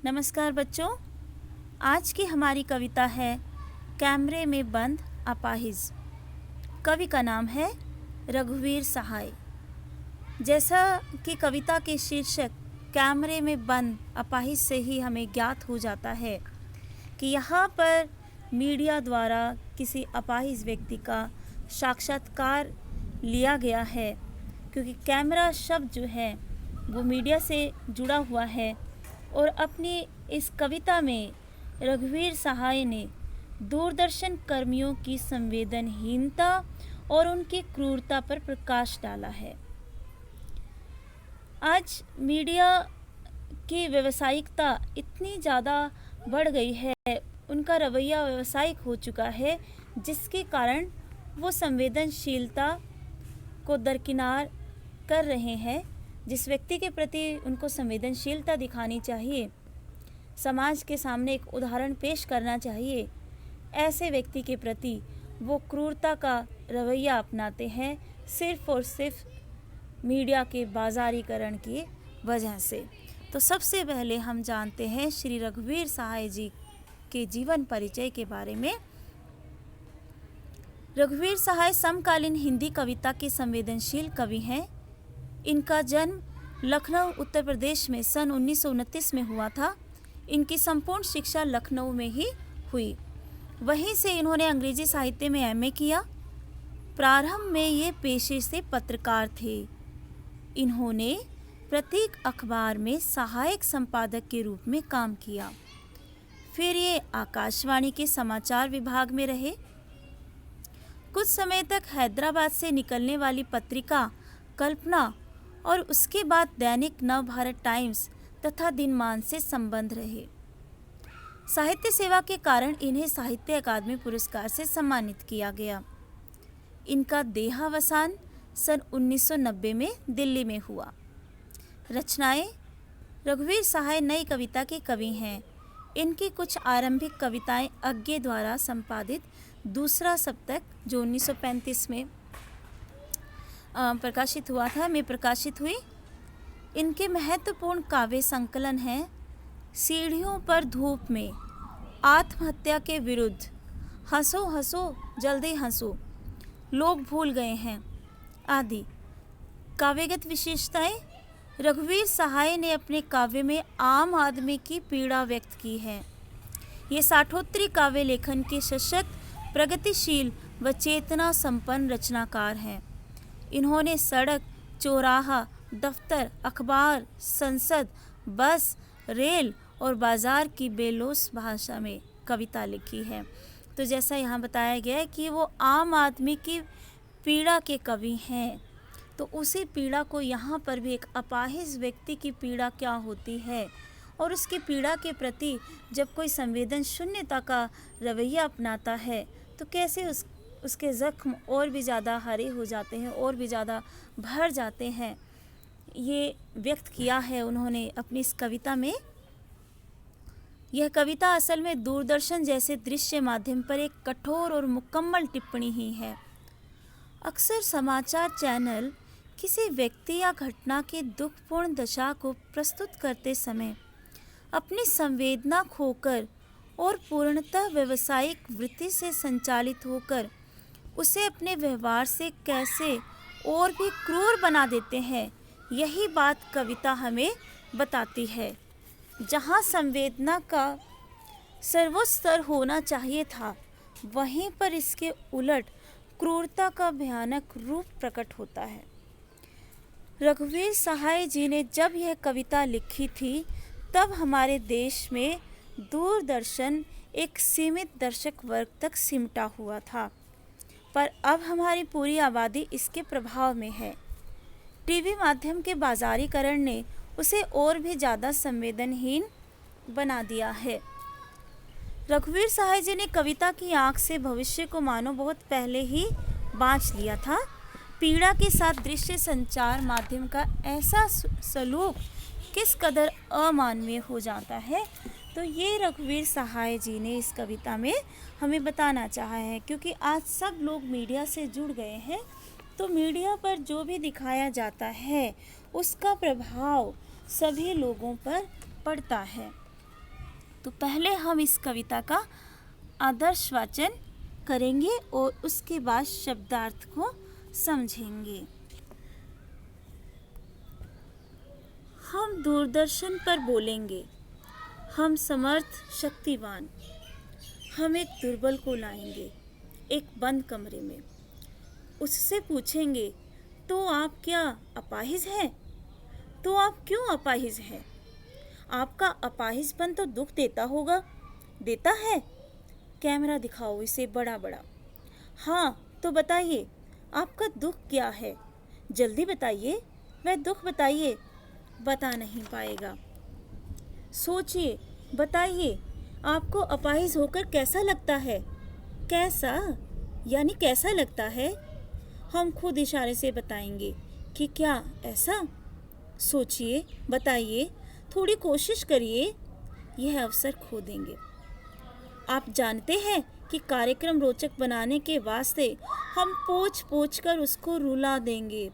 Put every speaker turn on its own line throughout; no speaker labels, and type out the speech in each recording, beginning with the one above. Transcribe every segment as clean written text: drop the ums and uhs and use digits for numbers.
नमस्कार बच्चों। आज की हमारी कविता है कैमरे में बंद अपाहिज। कवि का नाम है रघुवीर सहाय। जैसा कि कविता के शीर्षक कैमरे में बंद अपाहिज से ही हमें ज्ञात हो जाता है कि यहाँ पर मीडिया द्वारा किसी अपाहिज व्यक्ति का साक्षात्कार लिया गया है, क्योंकि कैमरा शब्द जो है वो मीडिया से जुड़ा हुआ है। और अपनी इस कविता में रघुवीर सहाय ने दूरदर्शन कर्मियों की संवेदनहीनता और उनकी क्रूरता पर प्रकाश डाला है। आज मीडिया की व्यावसायिकता इतनी ज़्यादा बढ़ गई है, उनका रवैया व्यावसायिक हो चुका है, जिसके कारण वो संवेदनशीलता को दरकिनार कर रहे हैं। जिस व्यक्ति के प्रति उनको संवेदनशीलता दिखानी चाहिए, समाज के सामने एक उदाहरण पेश करना चाहिए, ऐसे व्यक्ति के प्रति वो क्रूरता का रवैया अपनाते हैं, सिर्फ और सिर्फ मीडिया के बाजारीकरण की वजह से। तो सबसे पहले हम जानते हैं श्री रघुवीर सहाय जी के जीवन परिचय के बारे में। रघुवीर सहाय समकालीन हिंदी कविता के संवेदनशील कवि हैं। इनका जन्म लखनऊ उत्तर प्रदेश में सन 1929 में हुआ था। इनकी संपूर्ण शिक्षा लखनऊ में ही हुई। वहीं से इन्होंने अंग्रेजी साहित्य में एमए किया। प्रारंभ में ये पेशे से पत्रकार थे। इन्होंने प्रतीक अखबार में सहायक संपादक के रूप में काम किया। फिर ये आकाशवाणी के समाचार विभाग में रहे। कुछ समय तक हैदराबाद से निकलने वाली पत्रिका कल्पना और उसके बाद दैनिक नव भारत टाइम्स तथा दिनमान से संबंध रहे। साहित्य सेवा के कारण इन्हें साहित्य अकादमी पुरस्कार से सम्मानित किया गया। इनका देहावसान सन 1990 में दिल्ली में हुआ। रचनाएं। रघुवीर सहाय नई कविता के कवि हैं। इनकी कुछ आरंभिक कविताएं अज्ञे द्वारा संपादित दूसरा सप्तक जो 1935 में प्रकाशित हुआ था में प्रकाशित हुई। इनके महत्वपूर्ण काव्य संकलन हैं सीढ़ियों पर धूप में, आत्महत्या के विरुद्ध, हंसो हंसो जल्दी हंसो, लोग भूल गए हैं आदि। काव्यगत विशेषताएं। रघुवीर सहाय ने अपने काव्य में आम आदमी की पीड़ा व्यक्त की है। ये साठोत्तरी काव्य लेखन के सशक्त, प्रगतिशील व चेतना संपन्न रचनाकार हैं। इन्होंने सड़क, चौराहा, दफ्तर, अखबार, संसद, बस, रेल और बाजार की बेलौस भाषा में कविता लिखी है। तो जैसा यहाँ बताया गया है कि वो आम आदमी की पीड़ा के कवि हैं, तो उसी पीड़ा को यहाँ पर भी एक अपाहिज व्यक्ति की पीड़ा क्या होती है और उसकी पीड़ा के प्रति जब कोई संवेदन शून्यता का रवैया अपनाता है तो कैसे उसके ज़ख्म और भी ज़्यादा हरे हो जाते हैं और भी ज़्यादा भर जाते हैं, ये व्यक्त किया है उन्होंने अपनी इस कविता में। यह कविता असल में दूरदर्शन जैसे दृश्य माध्यम पर एक कठोर और मुकम्मल टिप्पणी ही है। अक्सर समाचार चैनल किसी व्यक्ति या घटना की दुखपूर्ण दशा को प्रस्तुत करते समय अपनी संवेदना खोकर और पूर्णतः व्यावसायिक वृत्ति से संचालित होकर उसे अपने व्यवहार से कैसे और भी क्रूर बना देते हैं, यही बात कविता हमें बताती है। जहाँ संवेदना का सर्वोच्च स्तर होना चाहिए था, वहीं पर इसके उलट क्रूरता का भयानक रूप प्रकट होता है। रघुवीर सहाय जी ने जब यह कविता लिखी थी, तब हमारे देश में दूरदर्शन एक सीमित दर्शक वर्ग तक सिमटा हुआ था, पर अब हमारी पूरी आबादी इसके प्रभाव में है। टीवी माध्यम के बाजारीकरण ने उसे और भी ज़्यादा संवेदनहीन बना दिया है। रघुवीर सहाय जी ने कविता की आँख से भविष्य को मानो बहुत पहले ही बाँच लिया था। पीड़ा के साथ दृश्य संचार माध्यम का ऐसा सलूक किस कदर अमानवीय हो जाता है, तो ये रघुवीर सहाय जी ने इस कविता में हमें बताना चाहा है। क्योंकि आज सब लोग मीडिया से जुड़ गए हैं, तो मीडिया पर जो भी दिखाया जाता है उसका प्रभाव सभी लोगों पर पड़ता है। तो पहले हम इस कविता का आदर्श वाचन करेंगे और उसके बाद शब्दार्थ को समझेंगे। हम दूरदर्शन पर बोलेंगे, हम समर्थ शक्तिवान, हम एक दुर्बल को लाएंगे एक बंद कमरे में। उससे पूछेंगे, तो आप क्या अपाहिज हैं? तो आप क्यों अपाहिज हैं? आपका अपाहिजपन तो दुख देता होगा, देता है? कैमरा दिखाओ इसे बड़ा बड़ा। हाँ तो बताइए, आपका दुख क्या है? जल्दी बताइए, वह दुख बताइए। बता नहीं पाएगा। सोचिए, बताइए, आपको अपाहिज होकर कैसा लगता है? कैसा यानी कैसा लगता है? हम खुद इशारे से बताएंगे कि क्या ऐसा। सोचिए, बताइए, थोड़ी कोशिश करिए, यह अवसर खो देंगे। आप जानते हैं कि कार्यक्रम रोचक बनाने के वास्ते हम पोंछ पोंछ कर उसको रुला देंगे।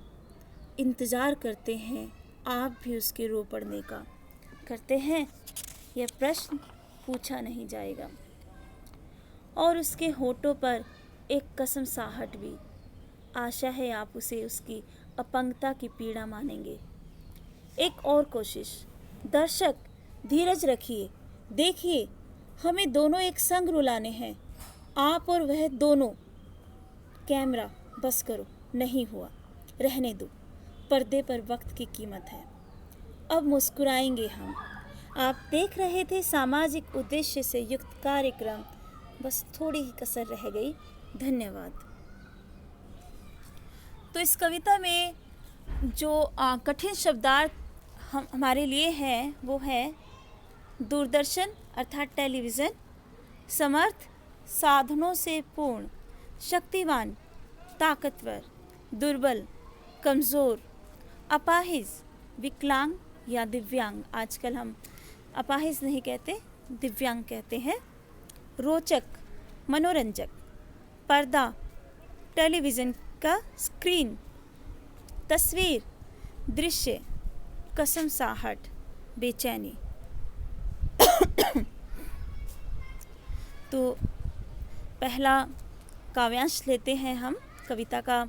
इंतज़ार करते हैं आप भी उसके रो पड़ने का। करते हैं? यह प्रश्न पूछा नहीं जाएगा। और उसके होठों पर एक कसमसाहट भी। आशा है आप उसे उसकी अपंगता की पीड़ा मानेंगे। एक और कोशिश। दर्शक धीरज रखिए, देखिए, हमें दोनों एक संग रुलाने हैं, आप और वह दोनों। कैमरा बस करो, नहीं हुआ, रहने दो, पर्दे पर वक्त की कीमत है। अब मुस्कुराएंगे हम। आप देख रहे थे सामाजिक उद्देश्य से युक्त कार्यक्रम, बस थोड़ी ही कसर रह गई। धन्यवाद। तो इस कविता में जो कठिन शब्दार्थ हमारे लिए हैं वो है दूरदर्शन अर्थात टेलीविज़न, समर्थ साधनों से पूर्ण, शक्तिवान ताकतवर, दुर्बल कमज़ोर, अपाहिज विकलांग या दिव्यांग। आजकल हम अपाहिज नहीं कहते, दिव्यांग कहते हैं। रोचक मनोरंजक, पर्दा टेलीविज़न का स्क्रीन, तस्वीर दृश्य, कसमसाहट बेचैनी। तो पहला काव्यांश लेते हैं हम, कविता का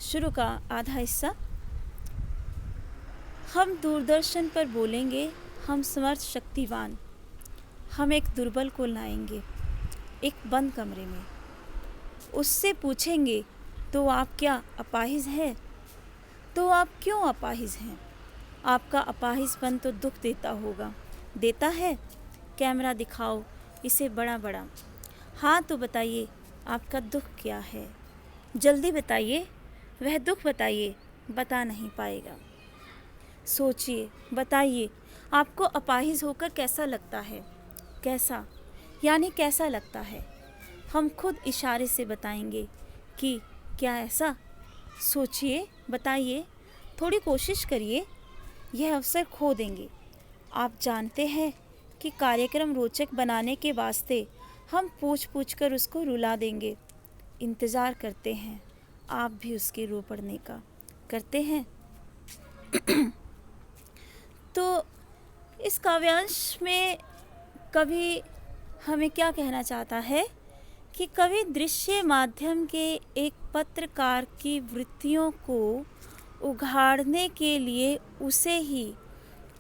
शुरू का आधा हिस्सा। हम दूरदर्शन पर बोलेंगे, हम समर्थ शक्तिवान, हम एक दुर्बल को लाएंगे एक बंद कमरे में। उससे पूछेंगे, तो आप क्या अपाहिज हैं? तो आप क्यों अपाहिज हैं? आपका अपाहिजपन तो दुख देता होगा, देता है? कैमरा दिखाओ इसे बड़ा बड़ा। हाँ तो बताइए, आपका दुख क्या है? जल्दी बताइए, वह दुख बताइए। बता नहीं पाएगा। सोचिए, बताइए, आपको अपाहिज होकर कैसा लगता है? कैसा यानी कैसा लगता है? हम खुद इशारे से बताएंगे कि क्या ऐसा। सोचिए, बताइए, थोड़ी कोशिश करिए, यह अवसर खो देंगे। आप जानते हैं कि कार्यक्रम रोचक बनाने के वास्ते हम पूछ पूछ कर उसको रुला देंगे। इंतज़ार करते हैं आप भी उसके रो पड़ने का। करते हैं? तो इस काव्यांश में कवि हमें क्या कहना चाहता है कि कवि दृश्य माध्यम के एक पत्रकार की वृत्तियों को उघाड़ने के लिए उसे ही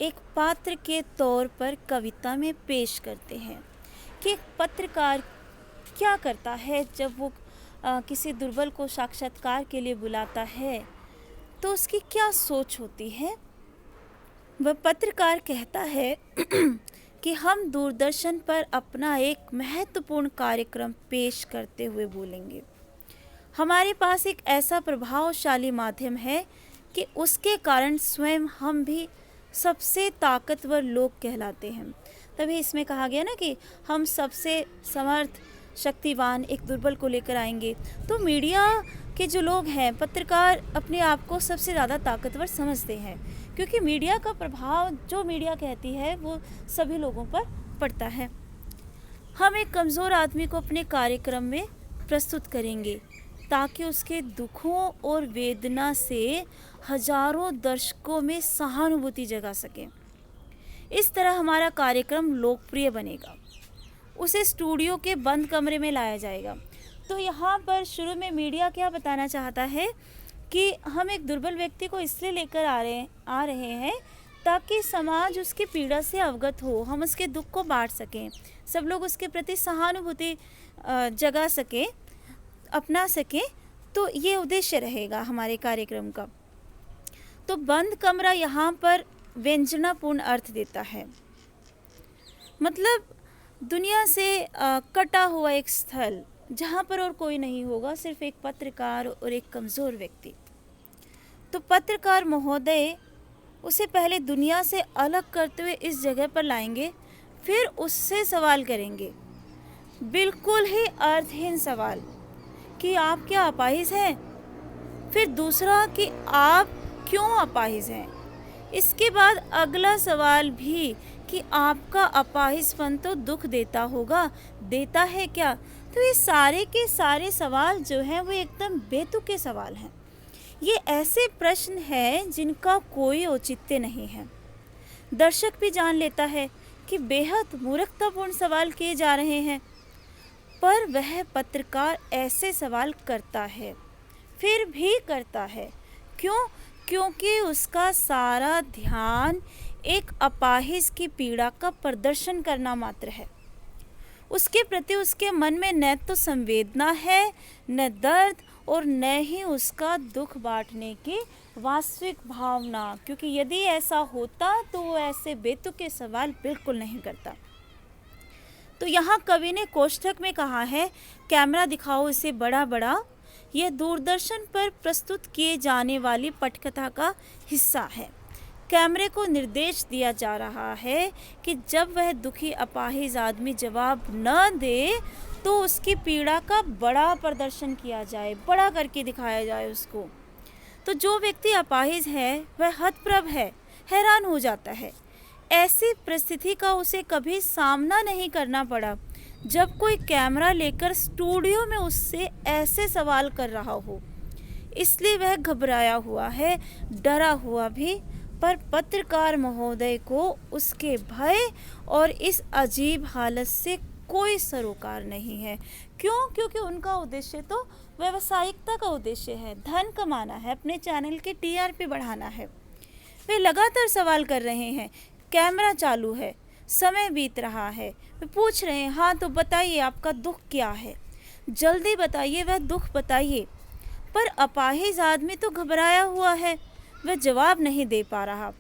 एक पात्र के तौर पर कविता में पेश करते हैं कि एक पत्रकार क्या करता है जब वो किसी दुर्बल को साक्षात्कार के लिए बुलाता है, तो उसकी क्या सोच होती है। वह पत्रकार कहता है कि हम दूरदर्शन पर अपना एक महत्वपूर्ण कार्यक्रम पेश करते हुए बोलेंगे। हमारे पास एक ऐसा प्रभावशाली माध्यम है कि उसके कारण स्वयं हम भी सबसे ताकतवर लोग कहलाते हैं। तभी इसमें कहा गया ना कि हम सबसे समर्थ शक्तिवान एक दुर्बल को लेकर आएंगे। तो मीडिया के जो लोग हैं, पत्रकार अपने आप को सबसे ज़्यादा ताकतवर समझते हैं, क्योंकि मीडिया का प्रभाव जो मीडिया कहती है वो सभी लोगों पर पड़ता है। हम एक कमज़ोर आदमी को अपने कार्यक्रम में प्रस्तुत करेंगे ताकि उसके दुखों और वेदना से हजारों दर्शकों में सहानुभूति जगा सकें। इस तरह हमारा कार्यक्रम लोकप्रिय बनेगा। उसे स्टूडियो के बंद कमरे में लाया जाएगा। तो यहाँ पर शुरू में मीडिया क्या बताना चाहता है कि हम एक दुर्बल व्यक्ति को इसलिए लेकर आ रहे हैं ताकि समाज उसकी पीड़ा से अवगत हो, हम उसके दुख को बांट सकें, सब लोग उसके प्रति सहानुभूति जगा सकें, अपना सकें। तो ये उद्देश्य रहेगा हमारे कार्यक्रम का। तो बंद कमरा यहाँ पर व्यंजनापूर्ण अर्थ देता है, मतलब दुनिया से कटा हुआ एक स्थल जहाँ पर और कोई नहीं होगा, सिर्फ एक पत्रकार और एक कमज़ोर व्यक्ति। तो पत्रकार महोदय उसे पहले दुनिया से अलग करते हुए इस जगह पर लाएंगे, फिर उससे सवाल करेंगे, बिल्कुल ही अर्थहीन सवाल कि आप क्या अपाहिज हैं। फिर दूसरा कि आप क्यों अपाहिज हैं। इसके बाद अगला सवाल भी कि आपका अपाहिजपन तो दुख देता होगा, देता है क्या। तो ये सारे के सारे सवाल जो हैं वो एकदम बेतुके सवाल हैं। ये ऐसे प्रश्न हैं जिनका कोई औचित्य नहीं है। दर्शक भी जान लेता है कि बेहद मूर्खतापूर्ण सवाल किए जा रहे हैं, पर वह पत्रकार ऐसे सवाल करता है, फिर भी करता है। क्यों? क्योंकि उसका सारा ध्यान एक अपाहिज की पीड़ा का प्रदर्शन करना मात्र है। उसके प्रति उसके मन में न तो संवेदना है, न दर्द, और न ही उसका दुख बांटने की वास्तविक भावना। क्योंकि यदि ऐसा होता तो वो ऐसे बेतुके सवाल बिल्कुल नहीं करता। तो यहाँ कवि ने कोष्ठक में कहा है, कैमरा दिखाओ इसे बड़ा बड़ा। यह दूरदर्शन पर प्रस्तुत किए जाने वाली पटकथा का हिस्सा है। कैमरे को निर्देश दिया जा रहा है कि जब वह दुखी अपाहिज आदमी जवाब न दे तो उसकी पीड़ा का बड़ा प्रदर्शन किया जाए, बड़ा करके दिखाया जाए उसको। तो जो व्यक्ति अपाहिज है वह हतप्रभ है, हैरान हो जाता है। ऐसी परिस्थिति का उसे कभी सामना नहीं करना पड़ा जब कोई कैमरा लेकर स्टूडियो में उससे ऐसे सवाल कर रहा हो। इसलिए वह घबराया हुआ है, डरा हुआ भी। पर पत्रकार महोदय को उसके भय और इस अजीब हालत से कोई सरोकार नहीं है। क्यों? क्योंकि उनका उद्देश्य तो व्यावसायिकता का उद्देश्य है, धन कमाना है, अपने चैनल के टीआरपी बढ़ाना है। वे लगातार सवाल कर रहे हैं, कैमरा चालू है, समय बीत रहा है। वे पूछ रहे हैं, हाँ तो बताइए आपका दुख क्या है, जल्दी बताइए, वह दुख बताइए। पर अपाहिज आदमी तो घबराया हुआ है, वह जवाब नहीं दे पा रहा।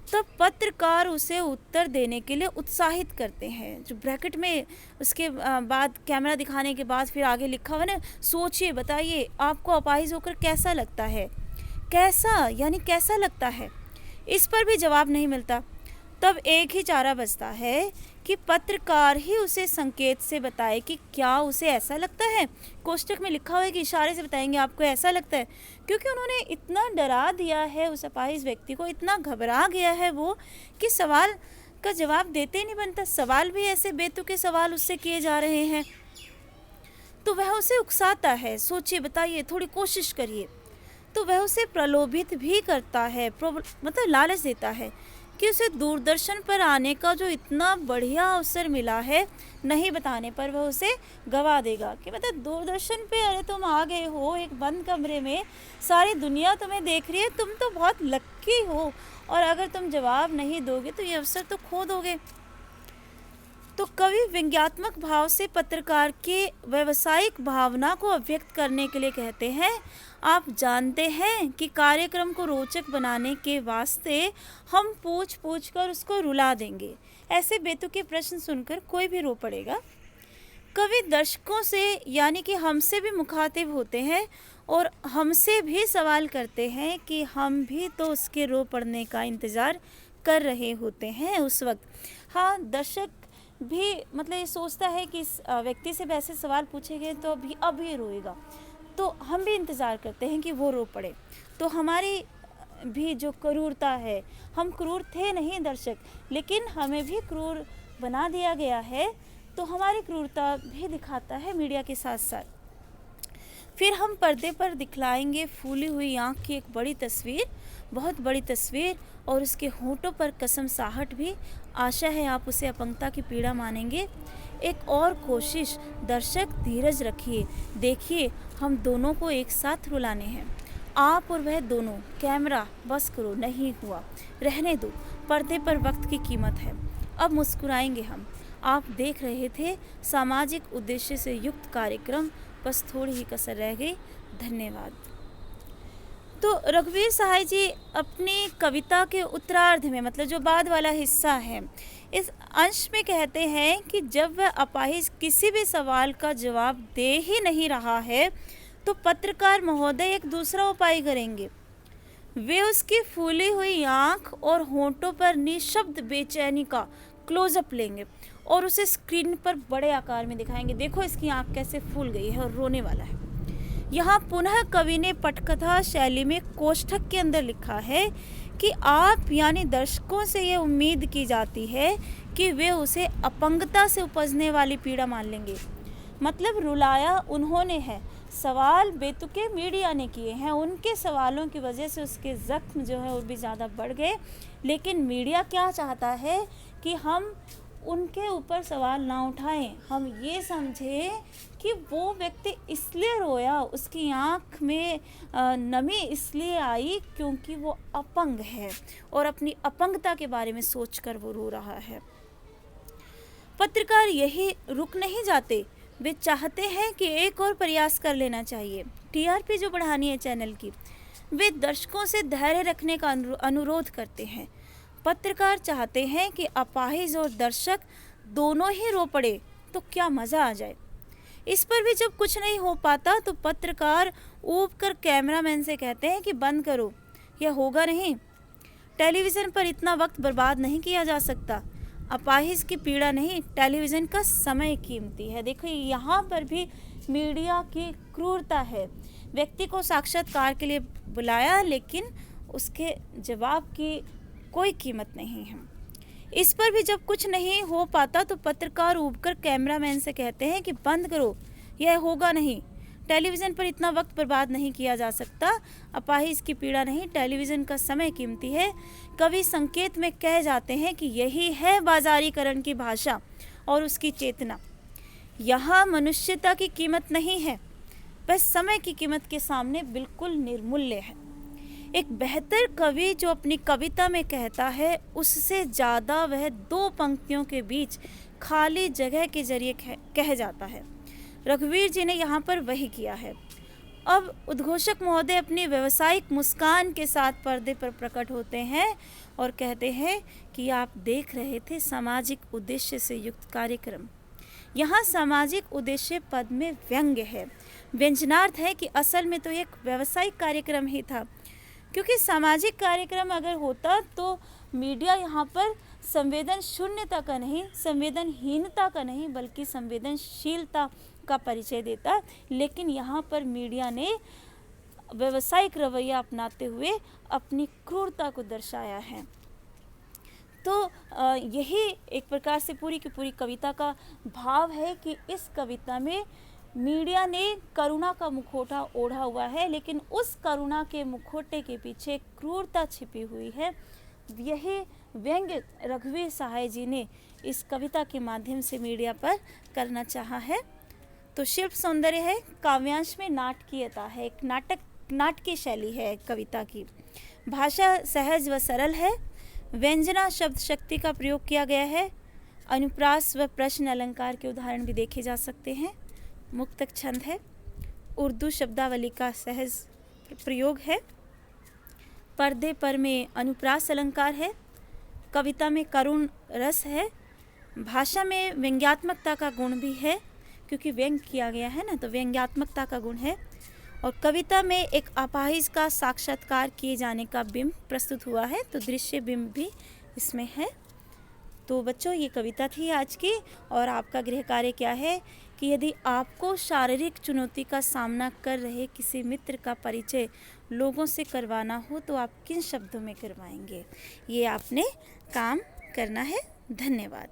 तब पत्रकार उसे उत्तर देने के लिए उत्साहित करते हैं। जो ब्रैकेट में उसके बाद कैमरा दिखाने के बाद फिर आगे लिखा हुआ ना, सोचिए बताइए आपको अपाहिज होकर कैसा लगता है। कैसा यानी कैसा लगता है, इस पर भी जवाब नहीं मिलता। तब एक ही चारा बचता है कि पत्रकार ही उसे संकेत से बताए कि क्या उसे ऐसा लगता है। कोष्ठक में लिखा हुआ है कि इशारे से बताएंगे आपको ऐसा लगता है, क्योंकि उन्होंने इतना डरा दिया है उस अपाहिज व्यक्ति को, इतना घबरा गया है वो कि सवाल का जवाब देते ही नहीं बनता। सवाल भी ऐसे बेतुके सवाल उससे किए जा रहे हैं। तो वह उसे उकसाता है, सोचिए बताइए, थोड़ी कोशिश करिए। तो वह उसे प्रलोभित भी करता है, मतलब लालच देता है कि उसे दूरदर्शन पर आने का जो इतना बढ़िया अवसर मिला है, नहीं बताने पर वह उसे गवा देगा। कि मतलब दूरदर्शन पे अरे तुम आ गए हो एक बंद कमरे में, सारी दुनिया तुम्हें देख रही है, तुम तो बहुत लक्की हो, और अगर तुम जवाब नहीं दोगे तो ये अवसर तो खो दोगे। तो कवि व्यंग्यात्मक भाव से पत्रकार के व्यावसायिक भावना को अभिव्यक्त करने के लिए कहते हैं, आप जानते हैं कि कार्यक्रम को रोचक बनाने के वास्ते हम पूछ पूछ कर उसको रुला देंगे। ऐसे बेतुके प्रश्न सुनकर कोई भी रो पड़ेगा। कवि दर्शकों से यानी कि हमसे भी मुखातिब होते हैं और हमसे भी सवाल करते हैं कि हम भी तो उसके रो पड़ने का इंतज़ार कर रहे होते हैं उस वक्त। हाँ, दर्शक भी मतलब ये सोचता है कि इस व्यक्ति से वैसे सवाल पूछे गए तो अब ये रोएगा, तो हम भी इंतज़ार करते हैं कि वो रो पड़े। तो हमारी भी जो क्रूरता है, हम क्रूर थे नहीं दर्शक, लेकिन हमें भी क्रूर बना दिया गया है, तो हमारी क्रूरता भी दिखाता है मीडिया के साथ साथ। फिर हम पर्दे पर दिखलाएंगे फूली हुई आँख की एक बड़ी तस्वीर, बहुत बड़ी तस्वीर, और उसके होंठों पर कसमसाहट भी। आशा है आप उसे अपंगता की पीड़ा मानेंगे। एक और कोशिश, दर्शक धीरज रखिए, देखिए हम दोनों को एक साथ रुलाने हैं, आप और वह दोनों। कैमरा बस करो, नहीं हुआ, रहने दो, पर्दे पर वक्त की कीमत है। अब मुस्कुराएंगे हम। आप देख रहे थे सामाजिक उद्देश्य से युक्त कार्यक्रम, बस थोड़ी ही कसर रह गई। धन्यवाद। तो रघुवीर सहाय जी अपनी कविता के उत्तरार्ध में, मतलब जो बाद वाला हिस्सा है, इस अंश में कहते हैं कि जब वह अपाहिज किसी भी सवाल का जवाब दे ही नहीं रहा है तो पत्रकार महोदय एक दूसरा उपाय करेंगे। वे उसकी फूली हुई आंख और होंठों पर निशब्द बेचैनी का क्लोजअप लेंगे और उसे स्क्रीन पर बड़े आकार में दिखाएंगे। देखो इसकी आंख कैसे फूल गई है और रोने वाला है। यहाँ पुनः कवि ने पटकथा शैली में कोष्ठक के अंदर लिखा है कि आप यानी दर्शकों से ये उम्मीद की जाती है कि वे उसे अपंगता से उपजने वाली पीड़ा मान लेंगे। मतलब रुलाया उन्होंने है, सवाल बेतुके मीडिया ने किए हैं, उनके सवालों की वजह से उसके जख्म जो है वो भी ज़्यादा बढ़ गए। लेकिन मीडिया क्या चाहता है कि हम उनके ऊपर सवाल ना उठाएं, हम ये समझें कि वो व्यक्ति इसलिए रोया, उसकी आँख में नमी इसलिए आई क्योंकि वो अपंग है और अपनी अपंगता के बारे में सोचकर वो रो रहा है। पत्रकार यही रुक नहीं जाते, वे चाहते हैं कि एक और प्रयास कर लेना चाहिए, टीआरपी जो बढ़ानी है चैनल की। वे दर्शकों से धैर्य रखने का अनुरोध करते हैं। पत्रकार चाहते हैं कि अपाहिज और दर्शक दोनों ही रो पड़े तो क्या मज़ा आ जाए। इस पर भी जब कुछ नहीं हो पाता तो पत्रकार ऊब कर कैमरामैन से कहते हैं कि बंद करो, यह होगा नहीं, टेलीविज़न पर इतना वक्त बर्बाद नहीं किया जा सकता। अपाहिज की पीड़ा नहीं, टेलीविज़न का समय कीमती है। देखो यहाँ पर भी मीडिया की क्रूरता है। व्यक्ति को साक्षात्कार के लिए बुलाया लेकिन उसके जवाब की कोई कीमत नहीं है। इस पर भी जब कुछ नहीं हो पाता तो पत्रकार ऊबकर कैमरामैन से कहते हैं कि बंद करो, यह होगा नहीं, टेलीविज़न पर इतना वक्त बर्बाद नहीं किया जा सकता। अपाहिज की पीड़ा नहीं, टेलीविज़न का समय कीमती है। कवि संकेत में कह जाते हैं कि यही है बाजारीकरण की भाषा और उसकी चेतना। यहाँ मनुष्यता की कीमत नहीं है, बस समय की कीमत के सामने बिल्कुल निर्मूल्य है। एक बेहतर कवि जो अपनी कविता में कहता है उससे ज़्यादा वह दो पंक्तियों के बीच खाली जगह के जरिए कह जाता है। रघुवीर जी ने यहाँ पर वही किया है। अब उद्घोषक महोदय अपनी व्यावसायिक मुस्कान के साथ पर्दे पर प्रकट होते हैं और कहते हैं कि आप देख रहे थे सामाजिक उद्देश्य से युक्त कार्यक्रम। यहाँ सामाजिक उद्देश्य पद में व्यंग्य है, व्यंजनार्थ है कि असल में तो एक व्यावसायिक कार्यक्रम ही था, क्योंकि सामाजिक कार्यक्रम अगर होता तो मीडिया यहाँ पर संवेदन शून्यता का नहीं, संवेदनहीनता का नहीं, बल्कि संवेदनशीलता का परिचय देता। लेकिन यहाँ पर मीडिया ने व्यावसायिक रवैया अपनाते हुए अपनी क्रूरता को दर्शाया है। तो यही एक प्रकार से पूरी की पूरी कविता का भाव है कि इस कविता में मीडिया ने करुणा का मुखौटा ओढ़ा हुआ है, लेकिन उस करुणा के मुखौटे के पीछे क्रूरता छिपी हुई है। यही व्यंग्य रघुवीर सहाय जी ने इस कविता के माध्यम से मीडिया पर करना चाहा है। तो शिल्प सौंदर्य है, काव्यांश में नाटकीयता है, एक नाटकीय शैली है कविता की। भाषा सहज व सरल है, व्यंजना शब्द शक्ति का प्रयोग किया गया है। अनुप्रास व प्रश्न अलंकार के उदाहरण भी देखे जा सकते हैं। मुक्तक छंद है, उर्दू शब्दावली का सहज प्रयोग है, पर्दे पर में अनुप्रास अलंकार है, कविता में करुण रस है, भाषा में व्यंग्यात्मकता का गुण भी है क्योंकि व्यंग किया गया है ना, तो व्यंग्यात्मकता का गुण है। और कविता में एक अपाहिज का साक्षात्कार किए जाने का बिंब प्रस्तुत हुआ है, तो दृश्य बिंब भी इसमें है। तो बच्चों ये कविता थी आज की। और आपका गृह कार्य क्या है कि यदि आपको शारीरिक चुनौती का सामना कर रहे किसी मित्र का परिचय लोगों से करवाना हो तो आप किन शब्दों में करवाएंगे, ये आपने काम करना है। धन्यवाद।